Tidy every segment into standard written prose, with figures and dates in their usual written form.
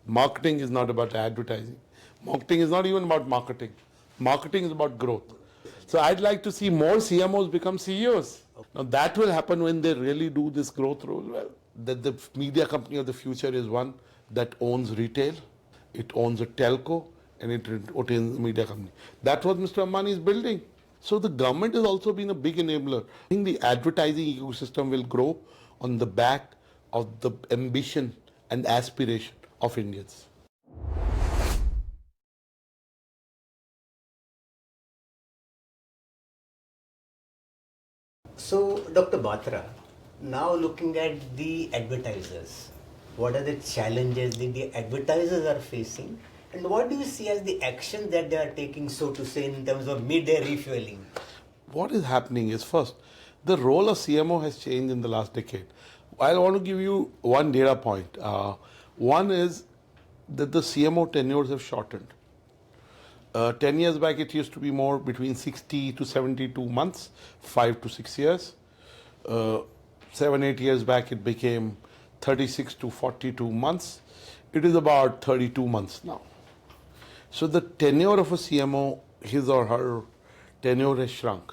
Marketing is not about advertising. Marketing is not even about marketing. Marketing is about growth. So I'd like to see more CMOs become CEOs. Now that will happen when they really do this growth role well. That the media company of the future is one that owns retail, it owns a telco, and it owns a media company. That's what Mr. Ambani is building. So the government has also been a big enabler. I think the advertising ecosystem will grow on the back of the ambition and aspiration of Indians. So, Dr. Batra, now looking at the advertisers, what are the challenges that the advertisers are facing, and what do you see as the action that they are taking, so to say, in terms of mid-air refueling? What is happening is, first, the role of CMO has changed in the last decade. I want to give you one data point. One is that the CMO tenures have shortened. 10 years back, it used to be more between 60 to 72 months, 5 to 6 years. 7, 8 years back, it became 36 to 42 months. It is about 32 months now. So the tenure of a CMO, his or her tenure has shrunk.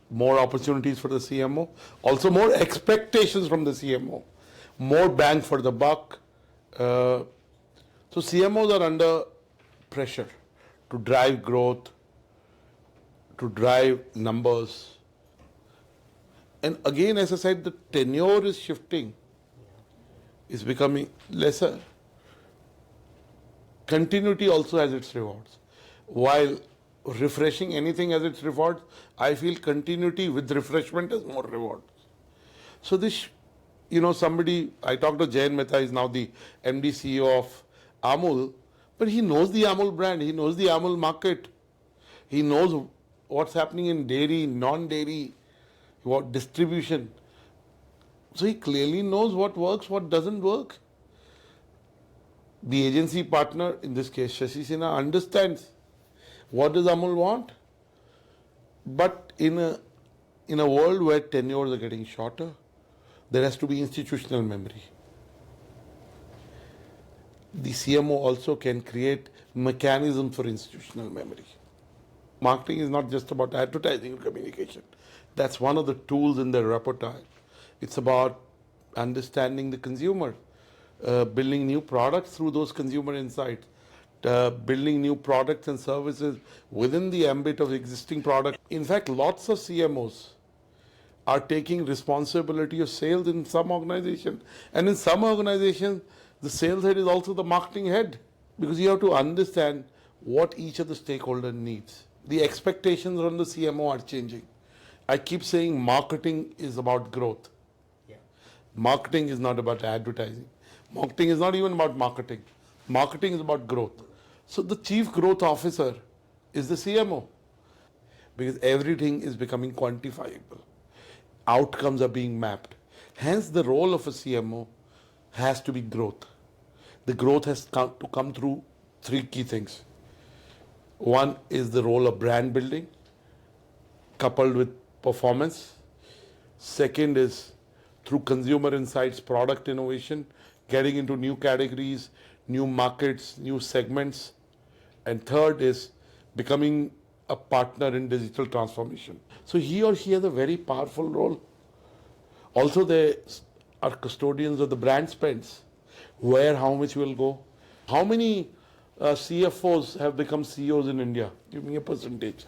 More opportunities for the CMO, also more expectations from the CMO, more bang for the buck. So CMOs are under pressure to drive growth, to drive numbers. And again, as I said, the tenure is shifting, is becoming lesser. Continuity also has its rewards. While refreshing anything has its rewards, I feel continuity with refreshment has more rewards. So this, somebody, I talked to Jayan Mehta, is now the MD CEO of Amul, but he knows the Amul brand, he knows the Amul market, he knows what's happening in dairy, non-dairy, what distribution. So he clearly knows what works, what doesn't work. The agency partner, in this case Shashi Sinha, understands what does Amul want. But in a world where tenures are getting shorter, there has to be institutional memory. The CMO also can create mechanism for institutional memory. Marketing is not just about advertising or communication. That's one of the tools in their repertoire. It's about understanding the consumer, building new products through those consumer insights, building new products and services within the ambit of existing products. In fact, lots of CMOs are taking responsibility of sales in some organizations. And in some organizations, the sales head is also the marketing head, because you have to understand what each of the stakeholder needs. The expectations on the CMO are changing. I keep saying marketing is about growth. Yeah. Marketing is not about advertising. Marketing is not even about marketing. Marketing is about growth. So the chief growth officer is the CMO, because everything is becoming quantifiable. Outcomes are being mapped. Hence, the role of a CMO has to be growth. The growth has to come through three key things. One is the role of brand building, coupled with performance. Second is through consumer insights, product innovation, getting into new categories, new markets, new segments. And third is becoming a partner in digital transformation. So he or she has a very powerful role. Also, they are custodians of the brand spends, where how much will go. How many CFOs have become CEOs in India? Give me a percentage.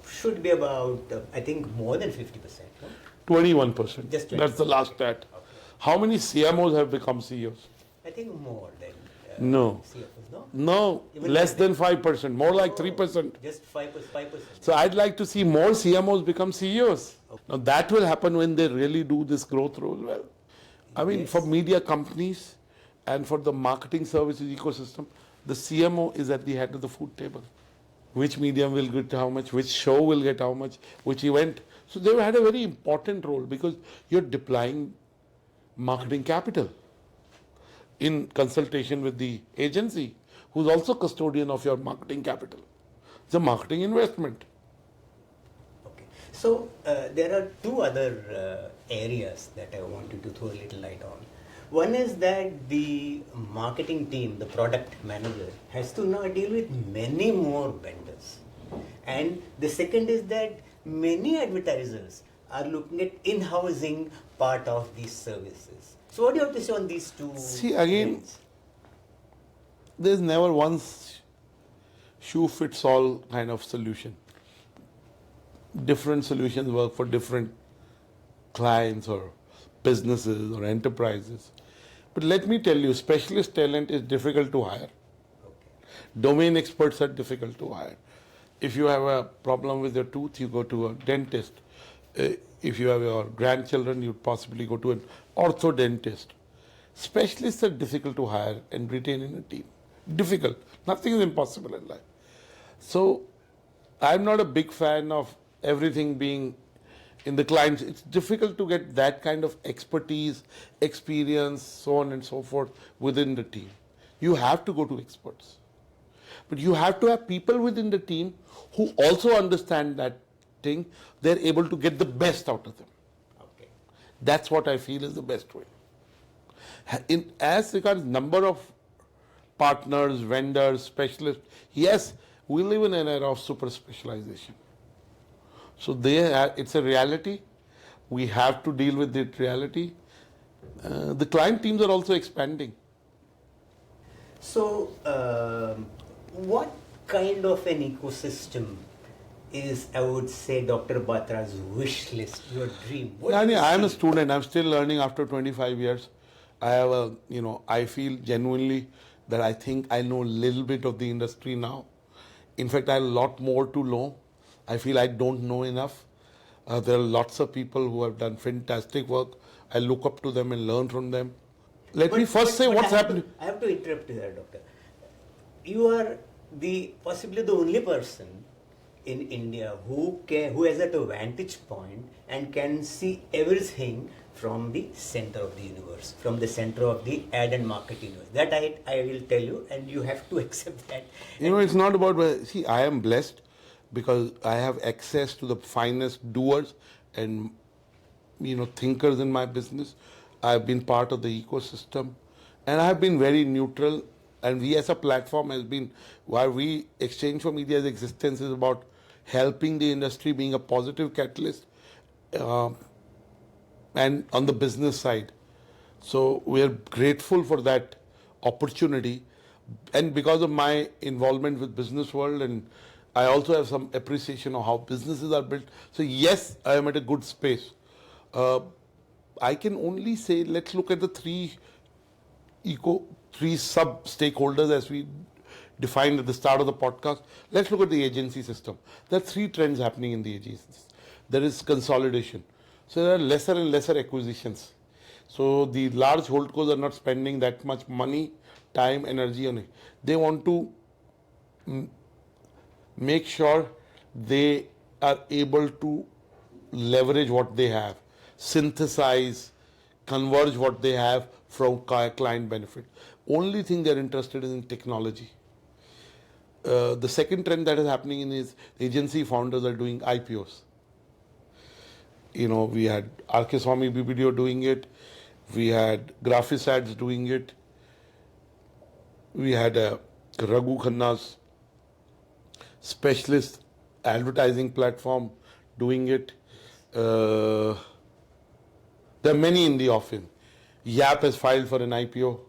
Should be about, I think, more than 50%. No? 21%. Just 20%. That's the last stat. Okay. How many CMOs have become CEOs? I think more than No. CFOs, no? No, Even less than than 5%, more like 3%. Just 5%. So I'd like to see more CMOs become CEOs. Okay. Now that will happen when they really do this growth role well. I mean, Yes. for media companies and for the marketing services ecosystem, the CMO is at the head of the food table. Which medium will get how much, which show will get how much, which event. So they've had a very important role, because you're deploying marketing capital in consultation with the agency, who's also custodian of your marketing capital. It's a marketing investment. Okay. So there are two other areas that I wanted to throw a little light on. One is that the marketing team, the product manager, has to now deal with many more vendors. And the second is that many advertisers are looking at in-housing part of these services. So what do you have to say on these two See, again, trends? there's never one shoe fits all kind of solution. Different solutions work for different clients or businesses or enterprises. But let me tell you, specialist talent is difficult to hire. Okay. Domain experts are difficult to hire. If you have a problem with your tooth, you go to a dentist. If you have your grandchildren, you possibly go to an orthodontist. Specialists are difficult to hire and retain in a team. Difficult. Nothing is impossible in life. So I'm not a big fan of everything being in the clients. It's difficult to get that kind of expertise, experience, so on and so forth within the team. You have to go to experts. But you have to have people within the team who also understand that thing. They're able to get the best out of them. Okay. That's what I feel is the best way. As regards number of partners, vendors, specialists, yes, we live in an era of super specialization. So it's a reality. We have to deal with that reality. The client teams are also expanding. So, what kind of an ecosystem is, I would say, Dr. Batra's wish list, your dream? What do you I am a see? student. I'm still learning after 25 years. I feel genuinely that I think I know a little bit of the industry now. In fact, I have a lot more to know. I feel I don't know enough. There are lots of people who have done fantastic work. I look up to them and learn from them. Let me first say what's happening. I have to interrupt you there, doctor. You are possibly the only person in India who has that vantage point and can see everything from the center of the universe, from the center of the ad and market universe. That I will tell you, and you have to accept that. It's not about, see, I am blessed because I have access to the finest doers and, thinkers in my business. I've been part of the ecosystem and I have been very neutral. And we as a platform has been, why we Exchange for Media's existence is about helping the industry, being a positive catalyst, and on the business side. So we are grateful for that opportunity. And because of my involvement with business world, and I also have some appreciation of how businesses are built. So yes, I am at a good space. I can only say, let's look at the three sub stakeholders as we defined at the start of the podcast. Let's look at the agency system. There are three trends happening in the agencies. There is consolidation. So there are lesser and lesser acquisitions. So the large holdcos are not spending that much money, time, energy on it. They want to make sure they are able to leverage what they have, synthesize, converge what they have from client benefit. Only thing they're interested in technology. The second trend that is happening in is agency founders are doing IPOs. We had R.K. Swamy BBDO doing it. We had Graphis Ads doing it. We had Raghu Khanna's specialist advertising platform doing it. There are many in the offing. Yap has filed for an IPO.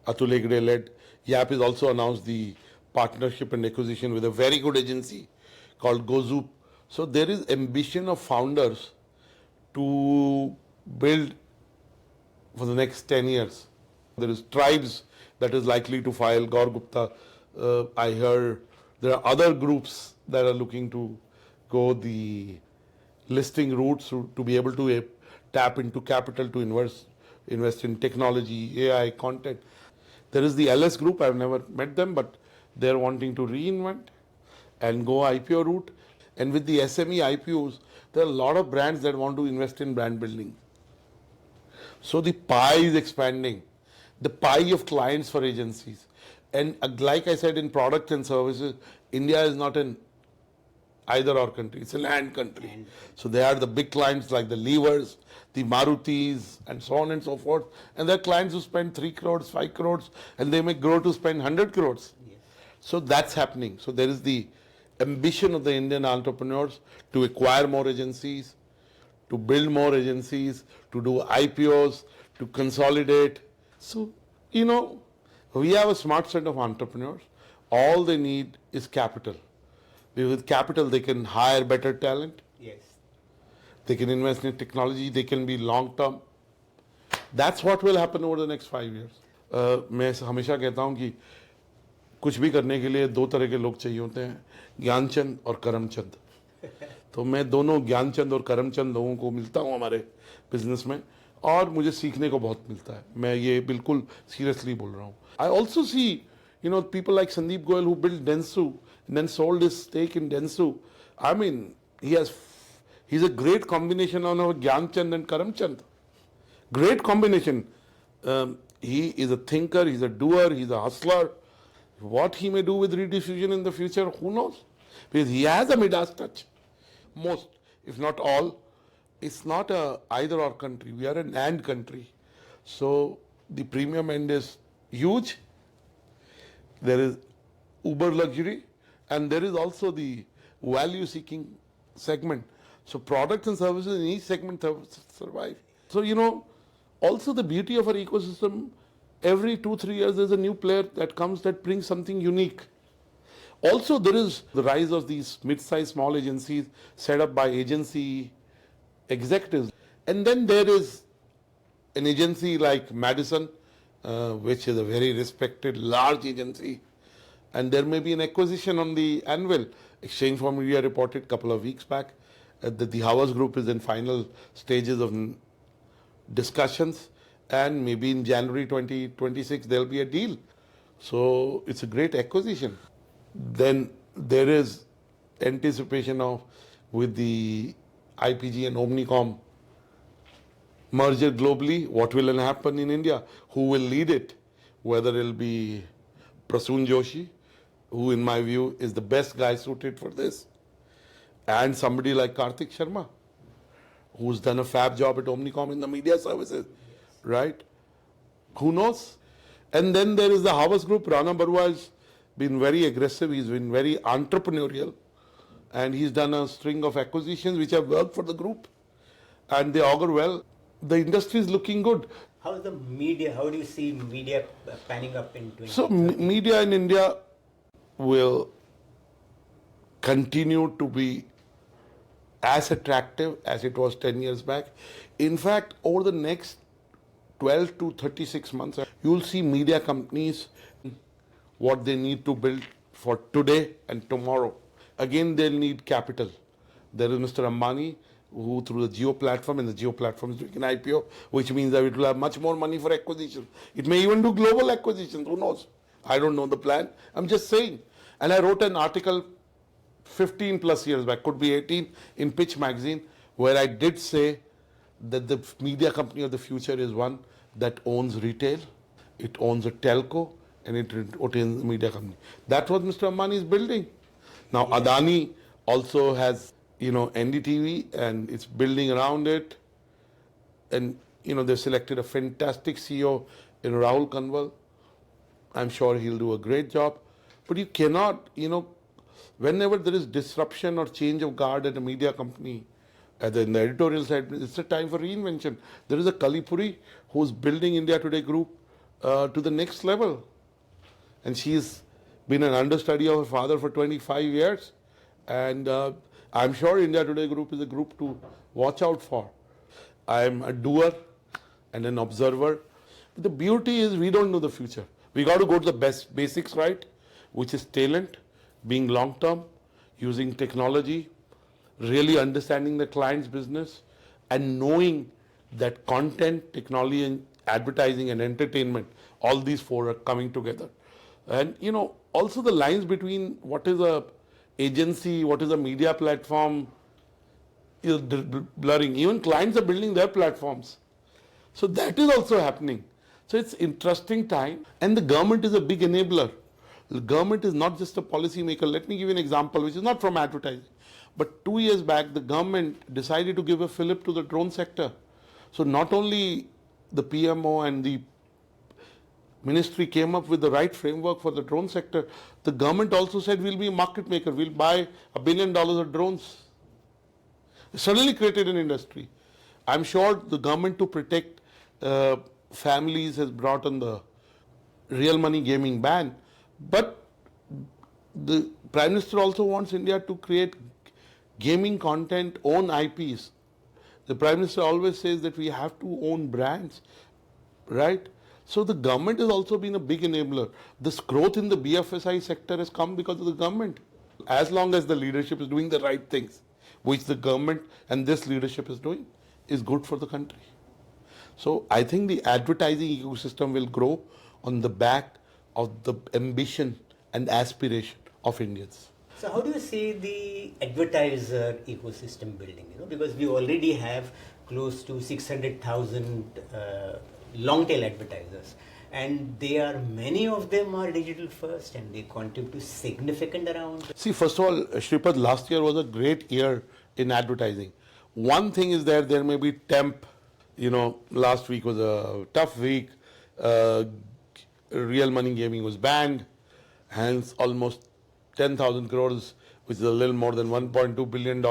Atul Hegde led. Yap has also announced the partnership and acquisition with a very good agency called GoZoop. So there is ambition of founders to build for the next 10 years. There is Tribes that is likely to file, Gaur Gupta. I heard there are other groups that are looking to go the listing routes to be able to tap into capital to invest in technology, AI, content. There is the LS group, I've never met them, but they're wanting to reinvent and go IPO route. And with the SME IPOs, there are a lot of brands that want to invest in brand building. So the pie is expanding, the pie of clients for agencies. And like I said, in product and services, India is not an either or country. It's a land country. And So they are the big clients like the Levers, the Marutis, and so on and so forth. And there are clients who spend 3 crores, 5 crores, and they may grow to spend 100 crores. yes, So that's happening. So there is the ambition of the Indian entrepreneurs to acquire more agencies, to build more agencies, to do IPOs, to consolidate. So, we have a smart set of entrepreneurs. All they need is capital. With capital, they can hire better talent. yes. They can invest in technology. They can be long term. That's what will happen over the next 5 years. मैं हमेशा कहता हूँ कि कुछ भी करने के लिए 2 तरह के लोग चाहिए होते हैं, ज्ञानचंद और करमचंद. तो मैं दोनों ज्ञानचंद और करमचंद लोगों को मिलता हूँ हमारे बिजनेस में, और मुझे सीखने को बहुत मिलता है. मैं ये बिल्कुल सीरियसली बोल रहा हूँ. I also see people like Sandeep Goyal who built Dentsu and then sold his stake in Dentsu. I mean, he's a great combination of Gyanchand and Karamchand. Great combination. He is a thinker, he's a doer, he's a hustler. What he may do with rediffusion in the future, who knows? Because he has a Midas touch. Most, if not all. It's not a either or country. We are an and country. So the premium end is huge. There is uber luxury, and there is also the value seeking segment. So products and services in each segment survive. So also the beauty of our ecosystem, every 2-3 years there's a new player that comes that brings something unique. Also there is the rise of these mid-sized small agencies set up by agency executives. And then there is an agency like Madison, which is a very respected large agency, and there may be an acquisition on the anvil. Exchange for Media reported a couple of weeks back that the Havas Group is in final stages of discussions, and maybe in January 2026 there'll be a deal. So it's a great acquisition. Then there is anticipation of, with the IPG and Omnicom merger globally, what will happen in India? Who will lead it? Whether it'll be Prasoon Joshi, who in my view is the best guy suited for this, and somebody like Karthik Sharma, who's done a fab job at Omnicom in the media services, right? Who knows? And then there is the Havas Group. Rana Barua has been very aggressive. He's been very entrepreneurial, and he's done a string of acquisitions which have worked for the group, and they augur well. The industry is looking good. How is the media? How do you see media panning up in 2030? So media in India will continue to be as attractive as it was 10 years back. In fact, over the next 12 to 36 months, you will see media companies what they need to build for today and tomorrow. Again, they'll need capital. There is Mr. Ambani, who through the Jio platform, and the Jio platform is doing an IPO, which means that it will have much more money for acquisition. It may even do global acquisitions, who knows? I don't know the plan. I'm just saying. And I wrote an article 15 plus years back, could be 18, in Pitch magazine, where I did say that the media company of the future is one that owns retail, it owns a telco, and it owns a media company. That's what Mr. Ambani is building. Now, Adani also has NDTV, and it's building around it. And, they've selected a fantastic CEO in Rahul Kanwal. I'm sure he'll do a great job. But you cannot, whenever there is disruption or change of guard at a media company, in the editorial side, it's a time for reinvention. There is a Kalipuri who's building India Today Group to the next level. And she's been an understudy of her father for 25 years. And I'm sure India Today Group is a group to watch out for. I'm a doer and an observer. But the beauty is we don't know the future. We got to go to the best basics, right? Which is talent, being long term, using technology, really understanding the client's business, and knowing that content, technology, and advertising and entertainment, all these four are coming together. And also the lines between what is a agency, what is a media platform is blurring. Even clients are building their platforms. So that is also happening. So it's interesting time, and the government is a big enabler. The government is not just a policy maker. Let me give you an example, which is not from advertising. But 2 years back, the government decided to give a fillip to the drone sector. So not only the PMO and the ministry came up with the right framework for the drone sector, the government also said we'll be a market maker. We'll buy $1 billion of drones. It suddenly created an industry. I'm sure the government, to protect families, has brought on the real money gaming ban. But the Prime Minister also wants India to create gaming content, own IPs. The Prime Minister always says that we have to own brands, right? So the government has also been a big enabler. This growth in the BFSI sector has come because of the government. As long as the leadership is doing the right things, which the government and this leadership is doing, is good for the country. So I think the advertising ecosystem will grow on the back of the ambition and aspiration of Indians. So how do you see the advertiser ecosystem building? Because we already have close to 600,000 long tail advertisers, and many of them are digital first, and they contribute to significant around. See, first of all, Shripad, last year was a great year in advertising. One thing is that there may be temp. Last week was a tough week. Real money gaming was banned, hence almost 10,000 crores, which is a little more than $1.2 billion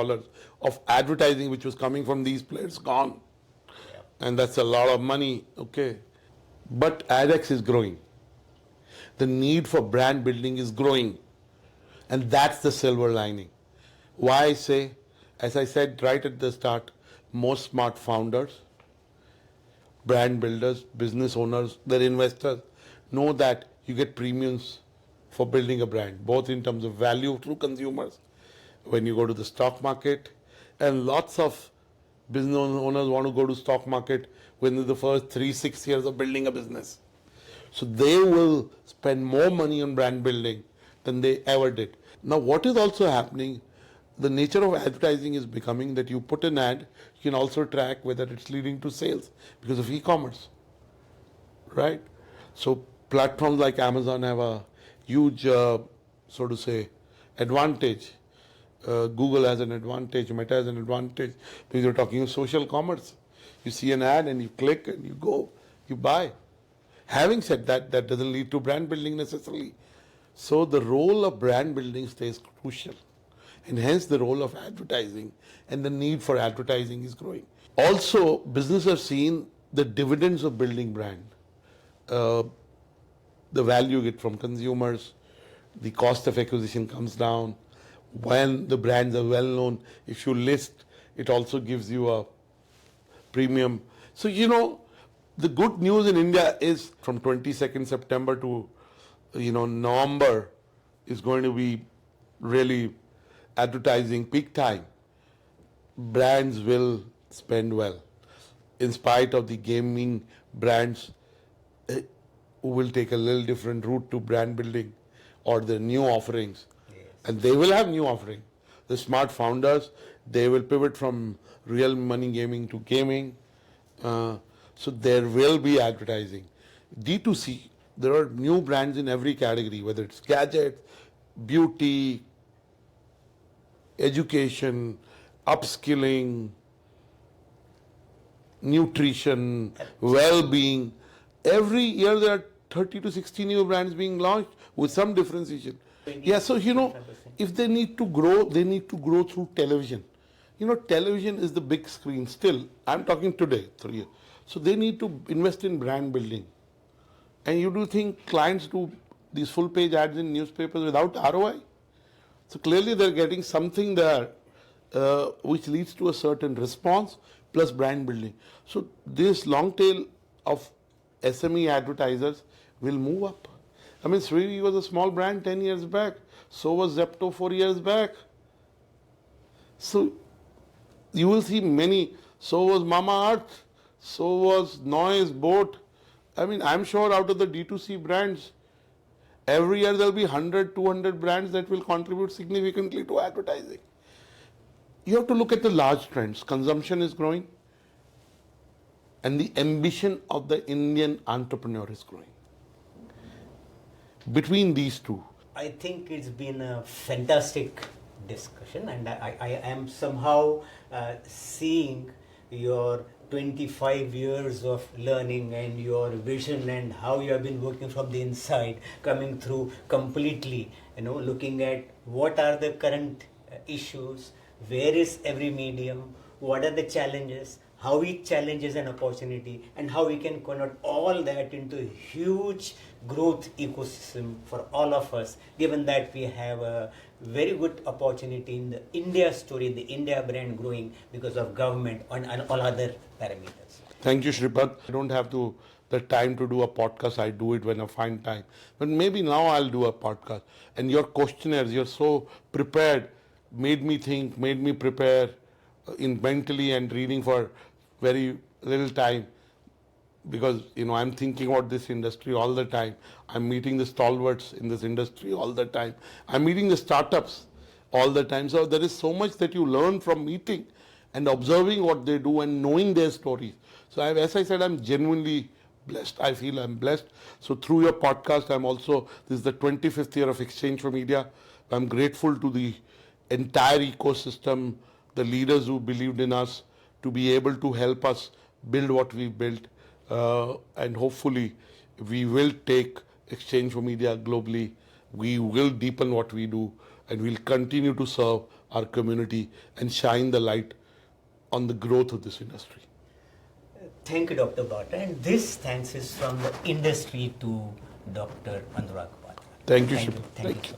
of advertising which was coming from these players, gone. And that's a lot of money, okay. But AdEx is growing. The need for brand building is growing. And that's the silver lining. Why I say, as I said right at the start, most smart founders, brand builders, business owners, their investors know that you get premiums for building a brand, both in terms of value through consumers when you go to the stock market, and lots of business owners want to go to stock market within the first 3-6 years of building a business. So they will spend more money on brand building than they ever did. Now what is also happening, the nature of advertising is becoming that you put an ad, you can also track whether it's leading to sales because of e-commerce, right? So platforms like Amazon have a huge, so to say, advantage. Google has an advantage, Meta has an advantage, because you're talking of social commerce. You see an ad and you click and you go, you buy. Having said that, that doesn't lead to brand building necessarily. So the role of brand building stays crucial. And hence the role of advertising and the need for advertising is growing. Also, businesses have seen the dividends of building brand. The value you get from consumers, the cost of acquisition comes down. When the brands are well known, if you list, it also gives you a premium. So, the good news in India is from 22nd September to, November is going to be really advertising peak time. Brands will spend well. In spite of the gaming brands who will take a little different route to brand building or their new offerings. And they will have new offering. The smart founders, they will pivot from real money gaming to gaming. So there will be advertising. D2C, there are new brands in every category, whether it's gadgets, beauty, education, upskilling, nutrition, well-being. Every year there are 30 to 60 new brands being launched with some differentiation. Yeah, so if they need to grow, they need to grow through television. Television is the big screen still. I'm talking today, 3 years. So they need to invest in brand building. And you do think clients do these full page ads in newspapers without ROI? So clearly they're getting something there which leads to a certain response plus brand building. So this long tail of SME advertisers will move up. I mean, Swiggy was a small brand 10 years back. So was Zepto 4 years back. So you will see many. So was Mamaearth. So was Noise, Boat. I mean, I'm sure out of the D2C brands, every year there'll be 100, 200 brands that will contribute significantly to advertising. You have to look at the large trends. Consumption is growing. And the ambition of the Indian entrepreneur is growing. Between these two, I think it's been a fantastic discussion, and I am somehow seeing your 25 years of learning and your vision and how you have been working from the inside coming through completely, looking at what are the current issues, where is every medium, what are the challenges, how each challenge is an opportunity, and how we can convert all that into a huge growth ecosystem for all of us, given that we have a very good opportunity in the India story, the India brand growing because of government and all other parameters. Thank you, Shripad. I don't have the time to do a podcast. I do it when I find time. But maybe now I'll do a podcast. And your questionnaires, you're so prepared, made me think, made me prepare in mentally and reading for very little time. Because I'm thinking about this industry all the time. I'm meeting the stalwarts in this industry all the time. I'm meeting the startups all the time. So there is so much that you learn from meeting and observing what they do and knowing their stories. So as I said, I'm genuinely blessed. I feel I'm blessed. So through your podcast, this is the 25th year of Exchange for Media. I'm grateful to the entire ecosystem, the leaders who believed in us to be able to help us build what we built. And hopefully we will take Exchange for Media globally. We will deepen what we do, and we'll continue to serve our community and shine the light on the growth of this industry. Thank you, Dr. Batra. And this thanks is from the industry to Dr. Annurag Batra. Thank you, Thank Shubha. you. Thank you.